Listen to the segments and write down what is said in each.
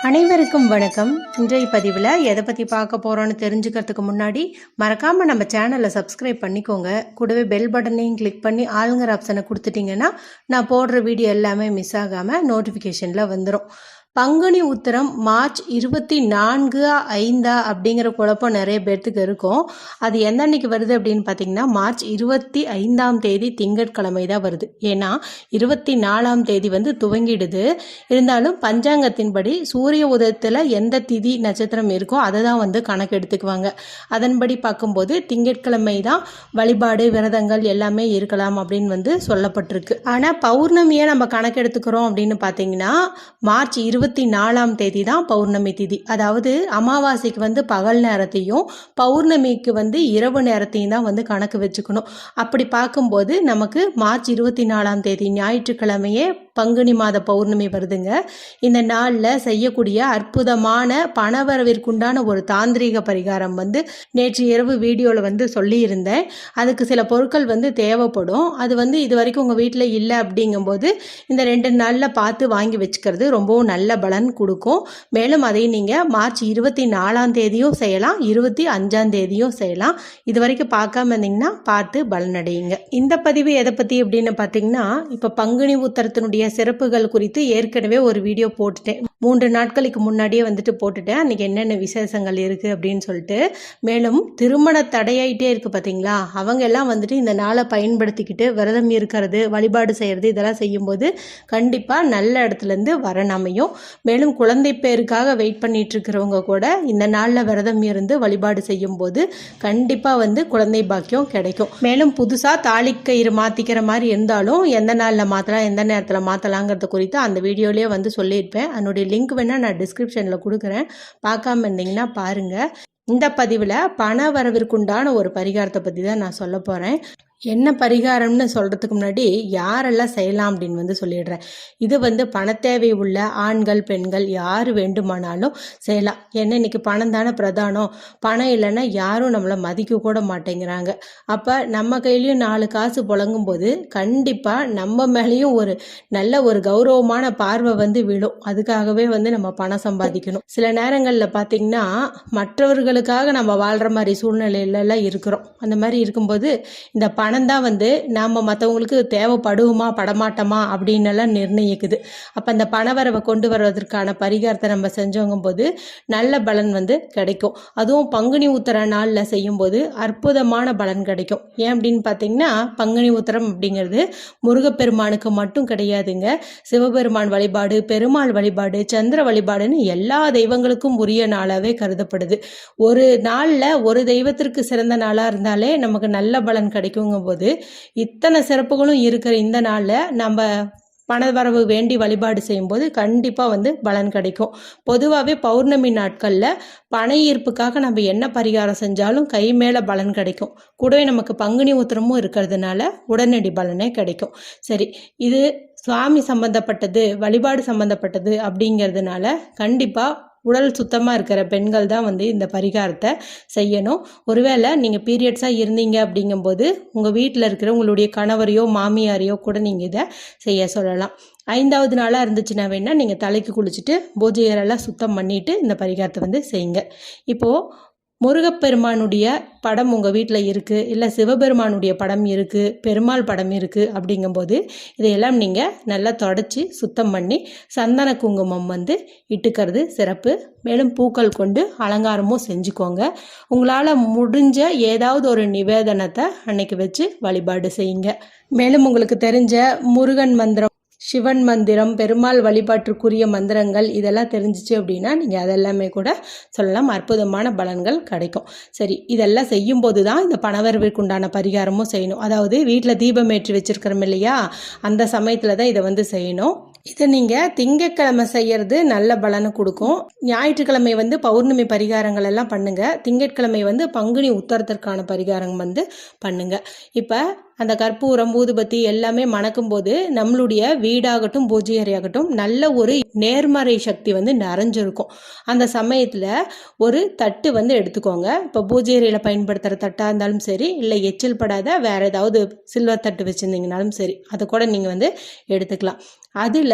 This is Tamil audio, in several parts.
அனைவருக்கும் வணக்கம். இன்றைய பதிவில் எதை பற்றி பார்க்க போகிறோன்னு தெரிஞ்சுக்கிறதுக்கு முன்னாடி மறக்காமல் நம்ம சேனலை சப்ஸ்கிரைப் பண்ணிக்கோங்க. கூடவே பெல் பட்டனையும் கிளிக் பண்ணி ஆளுங்கிற ஆப்ஷனை கொடுத்துட்டிங்கன்னா நான் போடுற வீடியோ எல்லாமே மிஸ் ஆகாமல் நோட்டிஃபிகேஷனில் வந்துடும். பங்குனி உத்திரம் மார்ச் 24/5 அப்படிங்கிற குழப்பம் நிறைய பேர்த்துக்கு இருக்கும். அது எந்த அன்னைக்கு வருது அப்படின்னு பார்த்தீங்கன்னா மார்ச் 25 திங்கட்கிழமை தான் வருது. ஏன்னா 24 துவங்கிடுது. இருந்தாலும் பஞ்சாங்கத்தின்படி சூரிய உதயத்தில் எந்த திதி நட்சத்திரம் இருக்கோ அதை தான் கணக்கு எடுத்துக்குவாங்க. அதன்படி பார்க்கும்போது திங்கட்கிழமை தான் வழிபாடு விரதங்கள் எல்லாமே இருக்கலாம் அப்படின்னு சொல்லப்பட்டிருக்கு. ஆனால் பௌர்ணமியை நம்ம கணக்கு எடுத்துக்கிறோம் அப்படின்னு பார்த்தீங்கன்னா மார்ச் 24 தான் பௌர்ணமி திதி. அதாவது அமாவாசைக்கு பகல் நேரத்தையும் பௌர்ணமிக்கு இரவு நேரத்தையும் தான் கணக்கு வச்சுக்கணும். அப்படி பார்க்கும்போது நமக்கு மார்ச் 24 ஞாயிற்றுக்கிழமையே பங்குனி மாத பௌர்ணமி வருதுங்க. இந்த நாளில் செய்யக்கூடிய அற்புதமான பணவரவிற்குண்டான ஒரு தாந்திரீக பரிகாரம் நேற்று இரவு வீடியோவில் சொல்லியிருந்தேன். அதுக்கு சில பொருட்கள் தேவைப்படும். அது இது வரைக்கும் உங்கள் வீட்டில் இல்லை அப்படிங்கும்போது இந்த 2 நாளில் பார்த்து வாங்கி வச்சுக்கிறது ரொம்பவும் நல்ல பலன் கொடுக்கும். மேலும் அதை நீங்கள் மார்ச் 24 செய்யலாம், 25 செய்யலாம். இது வரைக்கும் பார்க்காம இருந்தீங்கன்னா பார்த்து பலனடையுங்க. இந்த பதிவு எதை பற்றி அப்படின்னு பார்த்தீங்கன்னா, இப்போ பங்குனி உத்தரத்தினுடைய சிறப்புகள் குறித்து ஏற்கனவே ஒரு வீடியோ போட்டுட்டேன். 3 நாட்களுக்கு முன்னாடியே போட்டுட்டேன். அன்றைக்கி என்னென்ன விசேஷங்கள் இருக்குது அப்படின்னு சொல்லிட்டு. மேலும் திருமண தடையாயிட்டே இருக்குது பார்த்தீங்களா, அவங்க எல்லாம் இந்த நாளை பயன்படுத்திக்கிட்டு விரதம் இருக்கிறது வழிபாடு செய்கிறது இதெல்லாம் செய்யும்போது கண்டிப்பாக நல்ல இடத்துலேருந்து வரன் அமையும். மேலும் குழந்தை பேருக்காக வெயிட் பண்ணிட்டு இருக்கிறவங்க கூட இந்த நாளில் விரதம் இருந்து வழிபாடு செய்யும்போது கண்டிப்பாக குழந்தை பாக்கியம் கிடைக்கும். மேலும் புதுசாக தாலிக்கயிறு மாற்றிக்கிற மாதிரி இருந்தாலும் எந்த நாளில் மாற்றலாம் எந்த நேரத்தில் மாற்றலாங்கிறது குறித்து அந்த வீடியோலேயே சொல்லியிருப்பேன். அதனுடைய லிங்க் வேணால் நான் டிஸ்கிரிப்ஷனில் கொடுக்குறேன். பார்க்காம இருந்தீங்கன்னா பாருங்கள். இந்த பதிவில் பண வரவிற்குண்டான ஒரு பரிகாரத்தை பற்றி தான் நான் சொல்ல போகிறேன். என்ன பரிகாரம்னு சொல்கிறதுக்கு முன்னாடி யாரெல்லாம் செய்யலாம் அப்படின்னு சொல்லிடுறேன். இது பண தேவை உள்ள ஆண்கள் பெண்கள் யார் வேண்டுமானாலும் செய்யலாம். ஏன்னா இன்றைக்கி பணம் தானே பிரதானம். பணம் இல்லைன்னா யாரும் நம்மளை மதிக்க கூட மாட்டேங்கிறாங்க. அப்போ நம்ம கையிலையும் 4 காசு புழங்கும் போது கண்டிப்பாக நம்ம மேலேயும் ஒரு நல்ல ஒரு கௌரவமான பார்வை விழும். அதுக்காகவே நம்ம பணம் சம்பாதிக்கணும். சில நேரங்களில் பார்த்திங்கன்னா மற்றவர்களுக்காக நம்ம வாழ்கிற மாதிரி சூழ்நிலையிலலாம் இருக்கிறோம். அந்த மாதிரி இருக்கும்போது இந்த பணம் தான் நாம் மற்றவங்களுக்கு தேவைப்படுமா படமாட்டோமா அப்படின்னு எல்லாம் நிர்ணயிக்குது. அப்போ அந்த பணவரவை கொண்டு வருவதற்கான பரிகாரத்தை நம்ம செஞ்சோங்கும் போது நல்ல பலன் கிடைக்கும். அதுவும் பங்குனி உத்திர நாளில் செய்யும்போது அற்புதமான பலன் கிடைக்கும். ஏன் அப்படின்னு பார்த்தீங்கன்னா பங்குனி உத்திரம் அப்படிங்கிறது முருகப்பெருமானுக்கு மட்டும் கிடையாதுங்க. சிவபெருமான் வழிபாடு பெருமாள் வழிபாடு சந்திர வழிபாடுன்னு எல்லா தெய்வங்களுக்கும் உரிய நாளாகவே கருதப்படுது. ஒரு நாளில் ஒரு தெய்வத்திற்கு சிறந்த நாளாக இருந்தாலே நமக்கு நல்ல பலன் கிடைக்குங்க போது இத்தனை சிறப்புகளும் இருக்கிற இந்த நாளில் நம்ம பணவரவு வேண்டி வழிபாடு செய்யும்போது கண்டிப்பாக பலன் கிடைக்கும். பொதுவாகவே பௌர்ணமி நாட்களில் பண ஈர்ப்புக்காக நம்ம என்ன பரிகாரம் செஞ்சாலும் கை மேலே பலன் கிடைக்கும். கூடவே நமக்கு பங்குனி உத்திரமும் இருக்கிறதுனால உடனடி பலனே கிடைக்கும். சரி, இது சுவாமி சம்பந்தப்பட்டது வழிபாடு சம்பந்தப்பட்டது அப்படிங்கிறதுனால கண்டிப்பாக உடல் சுத்தமாக இருக்கிற பெண்கள் தான் இந்த பரிகாரத்தை செய்யணும். ஒருவேளை நீங்கள் பீரியட்ஸாக இருந்தீங்க அப்படிங்கும்போது உங்கள் வீட்டில் இருக்கிற உங்களுடைய கணவரையோ மாமியாரையோ கூட நீங்கள் இதை செய்ய சொல்லலாம். 5வது நாளாக இருந்துச்சுன்னா வேணால் நீங்கள் தலைக்கு குளிச்சுட்டு பூஜை அறையெல்லாம் சுத்தம் பண்ணிவிட்டு இந்த பரிகாரத்தை செய்யுங்க. இப்போது முருகப்பெருமானுடைய படம் உங்கள் வீட்டில் இருக்குது, இல்லை சிவபெருமானுடைய படம் இருக்குது, பெருமாள் படம் இருக்குது அப்படிங்கும்போது இதையெல்லாம் நீங்கள் நல்லா தொடச்சி சுத்தம் பண்ணி சந்தன குங்குமம் இட்டுக்கிறது சிறப்பு. மேலும் பூக்கள் கொண்டு அலங்காரமும் செஞ்சுக்கோங்க. உங்களால் முடிஞ்ச ஏதாவது ஒரு நிவேதனத்தை அன்னைக்கு வச்சு வழிபாடு செய்யுங்க. மேலும் உங்களுக்கு தெரிஞ்ச முருகன் மந்திரம் சிவன் மந்திரம் பெருமாள் வழிபாட்டுக்குரிய மந்திரங்கள் இதெல்லாம் தெரிஞ்சிச்சு அப்படின்னா நீங்கள் அதெல்லாமே கூட சொல்லலாம். அற்புதமான பலன்கள் கிடைக்கும். சரி, இதெல்லாம் செய்யும்போது தான் இந்த பணவரவிற்குண்டான பரிகாரமும் செய்யணும். அதாவது வீட்டில் தீபம் ஏற்றி வச்சிருக்கிறோம் இல்லையா, அந்த சமயத்தில் தான் இதை செய்யணும். இதை நீங்கள் திங்கட்கிழமை செய்கிறது நல்ல பலனை கொடுக்கும். ஞாயிற்றுக்கிழமை பௌர்ணமி பரிகாரங்கள் எல்லாம் பண்ணுங்கள். திங்கட்கிழமை பங்குனி உத்தரத்திற்கான பரிகாரம் பண்ணுங்க. இப்போ அந்த கற்பூரம் ஊதுபத்தி எல்லாமே மணக்கும் போது நம்மளுடைய வீடாகட்டும் பூஜை அறையாகட்டும் நல்ல ஒரு நேர்மறை சக்தி நிறைஞ்சிருக்கும். அந்த சமயத்தில் ஒரு தட்டு எடுத்துக்கோங்க. இப்போ பூஜை அறையில் பயன்படுத்துகிற தட்டாக இருந்தாலும் சரி, இல்லை எச்சில் படாத வேறு ஏதாவது சில்வர் தட்டு வச்சுருந்தீங்கனாலும் சரி, அதை கூட நீங்கள் எடுத்துக்கலாம். அதில்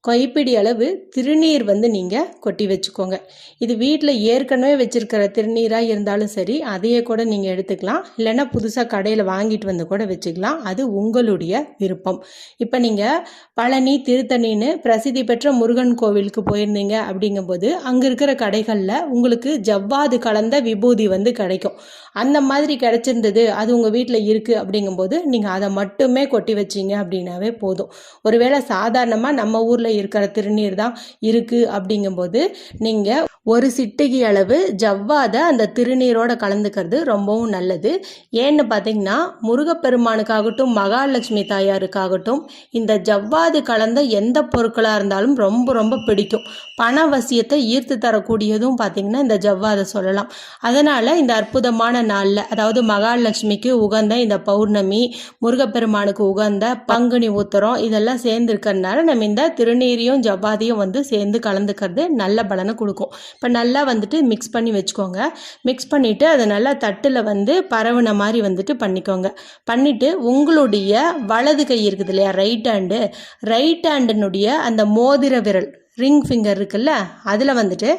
கைப்பிடி அளவு திருநீர் வந்து நீங்கள் கொட்டி வச்சுக்கோங்க. இது வீட்டில் ஏற்கனவே வச்சுருக்கிற திருநீராக இருந்தாலும் சரி, அதையே கூட நீங்கள் எடுத்துக்கலாம். இல்லைன்னா புதுசாக கடையில் வாங்கிட்டு வந்து கூட வச்சுக்கலாம். அது உங்களுடைய விருப்பம். இப்போ நீங்கள் பழனி திருத்தணின்னு பிரசித்தி பெற்ற முருகன் கோவிலுக்கு போயிருந்தீங்க அப்படிங்கும்போது அங்கே இருக்கிற கடைகளில் உங்களுக்கு ஜவ்வாது கலந்த விபூதி வந்து கிடைக்கும். அந்த மாதிரி கிடைச்சிருந்தது, அது உங்கள் வீட்டில் இருக்குது அப்படிங்கும்போது நீங்கள் அதை மட்டுமே கொட்டி வச்சிங்க அப்படின்னாவே போதும். ஒருவேளை சாதாரணமாக நம்ம ஊரில் இருக்கிற திருநீர் தான் இருக்குது அப்படிங்கும்போது நீங்கள் ஒரு சிட்டிகை அளவு ஜவ்வாதை அந்த திருநீரோட கலந்துக்கிறது ரொம்பவும் நல்லது. ஏன்னு பார்த்தீங்கன்னா முருகப்பெருமானுக்காகட்டும் மகாலட்சுமி தாயாருக்காகட்டும் இந்த ஜவ்வாது கலந்த எந்த பொருட்களாக இருந்தாலும் ரொம்ப ரொம்ப பிடிக்கும். பணவசியத்தை ஈர்த்து தரக்கூடியதும் பார்த்திங்கன்னா இந்த ஜவ்வாதை சொல்லலாம். அதனால் இந்த அற்புதமான நாளில், அதாவது மகாலட்சுமிக்கு உகந்த இந்த பௌர்ணமி, முருகப்பெருமானுக்கு உகந்த பங்குனி உத்தரம் இதெல்லாம் சேர்ந்து இருக்கிறதுனால நம்ம இந்த திருநீரையும் ஜவ்வாதையும் வந்து சேர்ந்து கலந்துக்கிறது நல்ல பலனை கொடுக்கும். இப்போ நல்லா வந்துட்டு மிக்ஸ் பண்ணி வச்சுக்கோங்க. மிக்ஸ் பண்ணிவிட்டு அதை நல்லா தட்டில் வந்து பரவுன மாதிரி வந்துட்டு பண்ணிக்கோங்க. பண்ணிவிட்டு உங்களுடைய வலது கை இருக்குது இல்லையா, ரைட் ஹேண்டினுடைய அந்த மோதிர விரல் ரிங் ஃபிங்கர் இருக்குல்ல, அதில் வந்துட்டு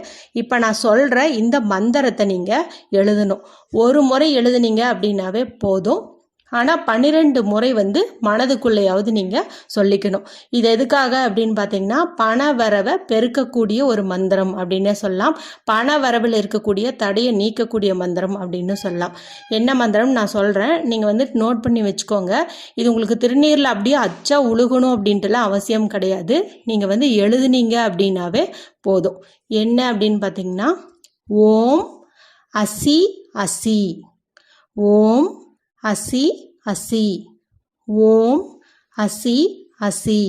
இப்போ நான் சொல்கிற இந்த மந்திரத்தை நீங்கள் எழுதணும். ஒரு முறை எழுதுனீங்க அப்படின்னாவே போதும். ஆனால் 12 முறை வந்து மனதுக்குள்ளேயாவது நீங்கள் சொல்லிக்கணும். இது எதுக்காக அப்படின்னு பார்த்தீங்கன்னா பண வரவை பெருக்கக்கூடிய ஒரு மந்திரம் அப்படின்னே சொல்லலாம். பண வரவில் இருக்கக்கூடிய தடையை நீக்கக்கூடிய மந்திரம் அப்படின்னு சொல்லலாம். என்ன மந்திரம் நான் சொல்கிறேன், நீங்கள் வந்து நோட் பண்ணி வச்சுக்கோங்க. இது உங்களுக்கு திருநீரில் அப்படியே அச்சா உழுகணும் அப்படின்ட்டுலாம் அவசியம் கிடையாது. நீங்கள் வந்து எழுதுனீங்க அப்படின்னாவே போதும். என்ன அப்படின்னு பார்த்தீங்கன்னா ஓம் அசி அசி, ஓம் அசி அசி, ஓம் அசி அசி.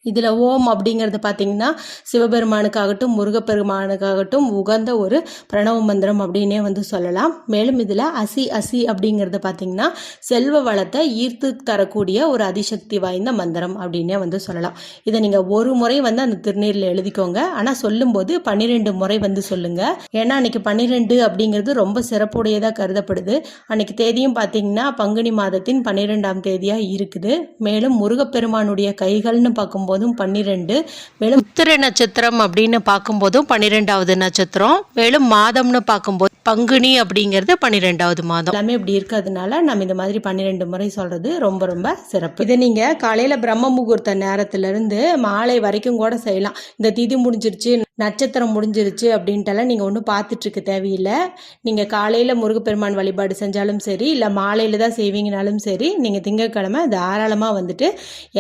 இதில் ஓம் அப்படிங்கிறது பார்த்திங்கன்னா சிவபெருமானுக்காகட்டும் முருகப்பெருமானுக்காகட்டும் உகந்த ஒரு பிரணவ மந்திரம் அப்படின்னே வந்து சொல்லலாம். மேலும் இதில் அசி அசி அப்படிங்கிறது பார்த்திங்கன்னா செல்வ வளத்தை ஈர்த்து தரக்கூடிய ஒரு அதிசக்தி வாய்ந்த மந்திரம் அப்படின்னே வந்து சொல்லலாம். இதை நீங்கள் ஒரு முறை வந்து அந்த திருநீரில் எழுதிக்கோங்க. ஆனால் சொல்லும்போது 12 முறை வந்து சொல்லுங்கள். ஏன்னா அன்றைக்கி 12 அப்படிங்கிறது ரொம்ப சிறப்புடையதாக கருதப்படுது. அன்றைக்கி தேதியும் பார்த்திங்கன்னா பங்குனி மாதத்தின் 12ஆம் தேதியாக இருக்குது. மேலும் முருகப்பெருமானுடைய கைகள்னு பார்க்கும்போது 12, மேலும் உத்திர நட்சத்திரம் அப்படின்னு பார்க்கும்போதும் 12வது நட்சத்திரம், மேலும் மாதம்னு பார்க்கும்போது பங்குனி அப்படிங்கிறது 12வது மாதம். எல்லாமே இப்படி இருக்கிறதுனால நம்ம இந்த மாதிரி 12 முறை சொல்றது ரொம்ப ரொம்ப சிறப்பு. இதை நீங்க காலையில பிரம்ம முகூர்த்த நேரத்திலிருந்து மாலை வரைக்கும் கூட செய்யலாம். இந்த திதி முடிஞ்சிருச்சு, நட்சத்திரம் முடிஞ்சிருச்சு அப்படின்ட்டுலாம் நீங்கள் ஒன்றும் பார்த்துட்ருக்க தேவையில்லை. நீங்கள் காலையில் முருகப்பெருமான் வழிபாடு செஞ்சாலும் சரி, இல்லை மாலையில் தான் செய்வீங்கனாலும் சரி, நீங்கள் திங்கட்கிழமை தாராளமாக வந்துட்டு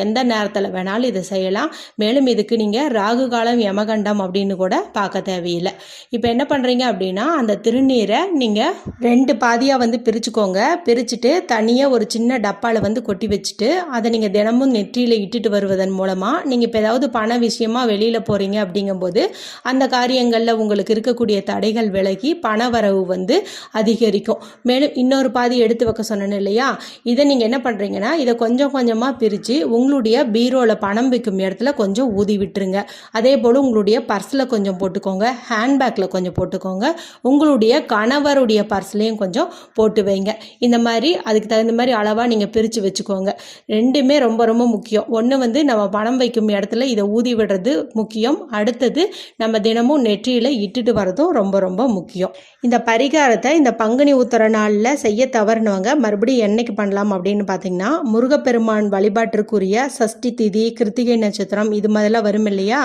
எந்த நேரத்தில் வேணாலும் இதை செய்யலாம். மேலும் இதுக்கு நீங்கள் ராகு காலம் யமகண்டம் அப்படின்னு கூட பார்க்க தேவையில்லை. இப்போ என்ன பண்ணுறீங்க அப்படின்னா அந்த திருநீரை நீங்கள் 2 பாதியாக வந்து பிரிச்சுக்கோங்க. பிரிச்சுட்டு தனியாக ஒரு சின்ன டப்பாவில் வந்து கொட்டி வச்சுட்டு அதை நீங்கள் தினமும் நெற்றியில் இட்டுட்டு வருவதன் மூலமாக நீங்கள் இப்போ ஏதாவது பண விஷயமா வெளியில் போகிறீங்க அப்படிங்கும்போது அந்த காரியங்களில் உங்களுக்கு இருக்கக்கூடிய தடைகள் விலகி பணவரவு வந்து அதிகரிக்கும். மேலும் இன்னொரு பாதி எடுத்து வைக்க சொன்னேன் இல்லையா, இதை நீங்கள் என்ன பண்ணுறீங்கன்னா இதை கொஞ்சம் கொஞ்சமாக பிரித்து உங்களுடைய பீரோவில் பணம் வைக்கும் இடத்துல கொஞ்சம் ஊதி விட்டுருங்க. அதே போல் உங்களுடைய பர்ஸில் கொஞ்சம் போட்டுக்கோங்க, ஹேண்ட்பேக்கில் கொஞ்சம் போட்டுக்கோங்க, உங்களுடைய கணவருடைய பர்ஸ்லேயும் கொஞ்சம் போட்டு வைங்க. இந்த மாதிரி அதுக்கு தகுந்த மாதிரி அளவாக நீங்கள் பிரித்து வச்சுக்கோங்க. ரெண்டுமே ரொம்ப ரொம்ப முக்கியம். ஒன்று வந்து நம்ம பணம் வைக்கும் இடத்துல இதை ஊதி விடுறது முக்கியம். அடுத்தது நம்ம தினமும் நெற்றியில் இட்டுட்டு வரதும் ரொம்ப ரொம்ப முக்கியம். இந்த பரிகாரத்தை இந்த பங்குனி உத்தர நாளில் செய்ய தவறினவங்க மறுபடியும் என்னைக்கு பண்ணலாம் அப்படின்னு பார்த்தீங்கன்னா முருகப்பெருமான் வழிபாட்டிற்குரிய சஷ்டி திதி, கிருத்திகை நட்சத்திரம் இது மாதிரிலாம் வரும் இல்லையா,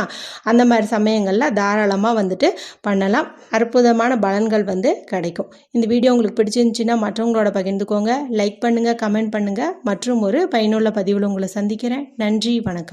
அந்த மாதிரி சமயங்களில் தாராளமாக வந்துட்டு பண்ணலாம். அற்புதமான பலன்கள் வந்து கிடைக்கும். இந்த வீடியோ உங்களுக்கு பிடிச்சிருந்துச்சுன்னா மற்றவங்களோட பகிர்ந்துக்கோங்க, லைக் பண்ணுங்கள், கமெண்ட் பண்ணுங்கள். மற்றும் ஒரு பயனுள்ள பதிவில் உங்களை சந்திக்கிறேன். நன்றி, வணக்கம்.